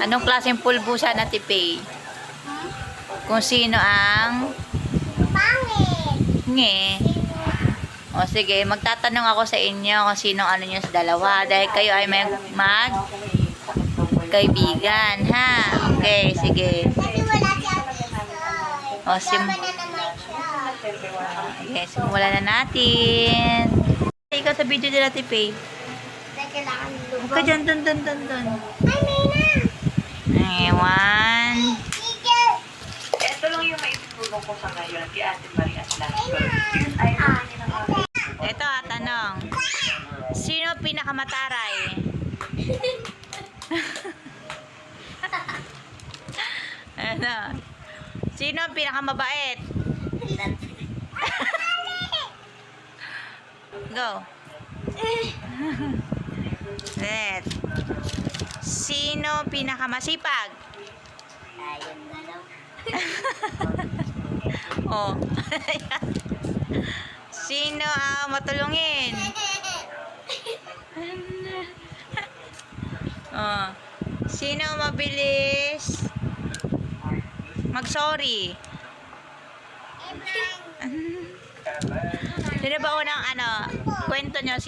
Anong klaseng pulbo siya na tipay? Kung sino ang Pangit. nge. O sige, magtatanong ako sa inyo kung sino ano nyo sa dalawa. Dahil kayo ay mag kaibigan, ha? Okay, sige. Kasi wala si Ate Soy. O, Laban na naman siya. Okay, simulan na natin. Ikaw sa video nila, Tipay. Teka lang, Huwag ka dyan, dun. Ay, may na. Ewan. Sige. Ito lang yung maitutulong ko sa ngayon kay Ate Marie Atlas. Ay, Ito, tanong. Sino pinakamataray? Ano? Sino ang pinakamabait? Go. Let. Sino pinakamasipag? Ayun na lang. Oh. Sino ang matulungin? Oh. Sino mabilis mag-sorry? Sino ba unang kwento nyo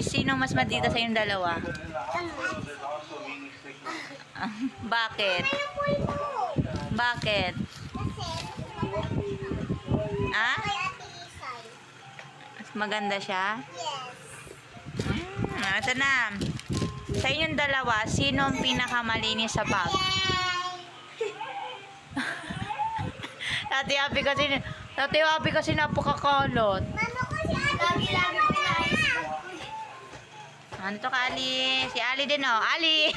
sino mas madita sa yung dalawa? Bakit? Bakit? Ah? Kay Ate Isay. Mas maganda siya? Yes. Ito na. Sa inyong dalawa, sino ang pinakamalinis sa bag? Dati happy kasi napakakalot. Mano ko si Ate. Lagi pinayos ko. Ano to ka, Ali? Si Ali din, oh. Ali!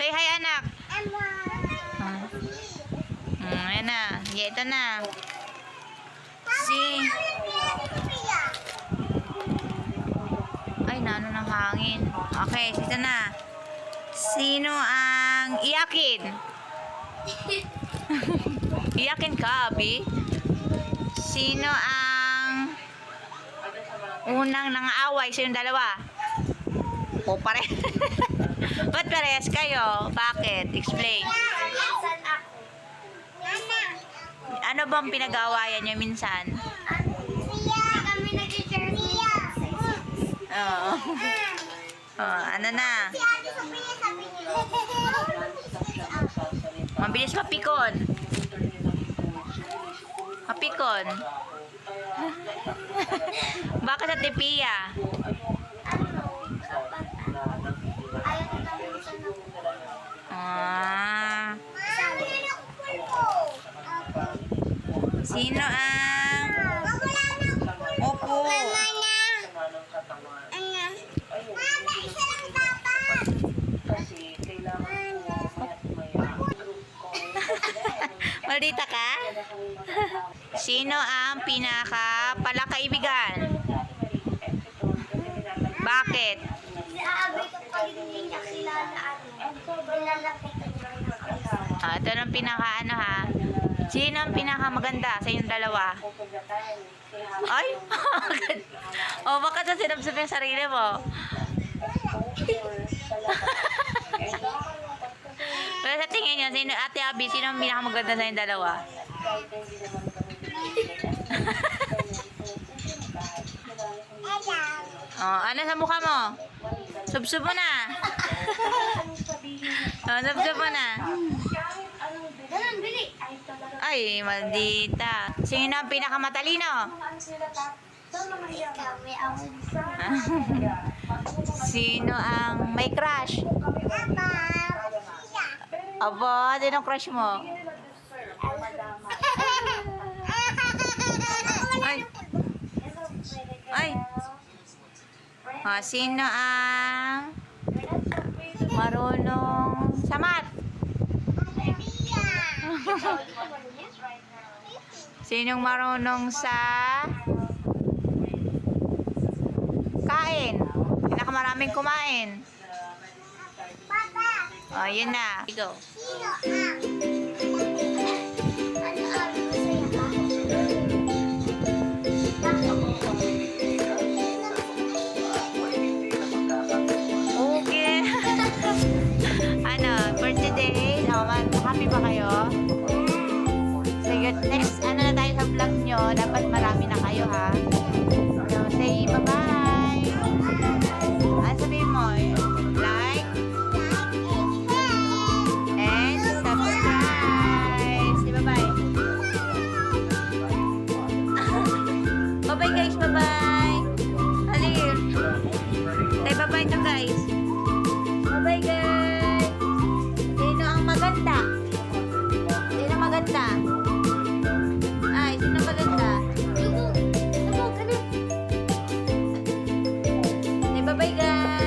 Say hi, anak. Emma. Ayan na. Yeah, ito na. Ay, nano ng hangin. Okay, ito na. Sino ang iyakin? Iyakin ka, Abi? Sino ang unang nangaaway sa yung dalawa? O, pare. Ba't parehas kayo? Bakit? Explain. Saan ako? Nana. Ano bang pinag-aawayan niyo minsan? Siya. Kami nag-share siya. Oo. Oh, ano na? Si Ate Sophia sabi niya. Mabilis mapikon. Mapikon. Bakit sa tipiya? Ayaw ko lang yung sana ko. Ah, Sabi niya na kupulpo. sino ang Wala na kupulpo. opo? Mama na. Ano? Mama, isa lang papa. Kasi kailangan ko maya group ko. Maldita ka? Sino ang pinaka-palakaibigan? Bakit? Si Aabe ko pag hindi niya kilala nilalapitan niya yung mag-isa. Ito ang pinaka ha. Sino ang pinakamaganda sa inyong dalawa? Ay! Oh, baka sa sinabsab yung sarili mo. Pero sa tingin niyo, Ate Abby, sino ang pinakamaganda sa inyong dalawa? Oh, ano sa mukha mo? Subsub mo na. Oh, subsub mo na. Ganun, bili. Ay, maldita. Sino ang pinakamatalino? Kami ang Sino ang may crush? Papa. Aba, din ang crush mo? Ay. Ay. Sino ang marunong sa math? Sinong marunong sa kain? Pinakamaraming kumain. Papa. Oh, yun na. Go. Sino ang? Ano ang gusto niya? Okay. Ano? Bye-bye guys!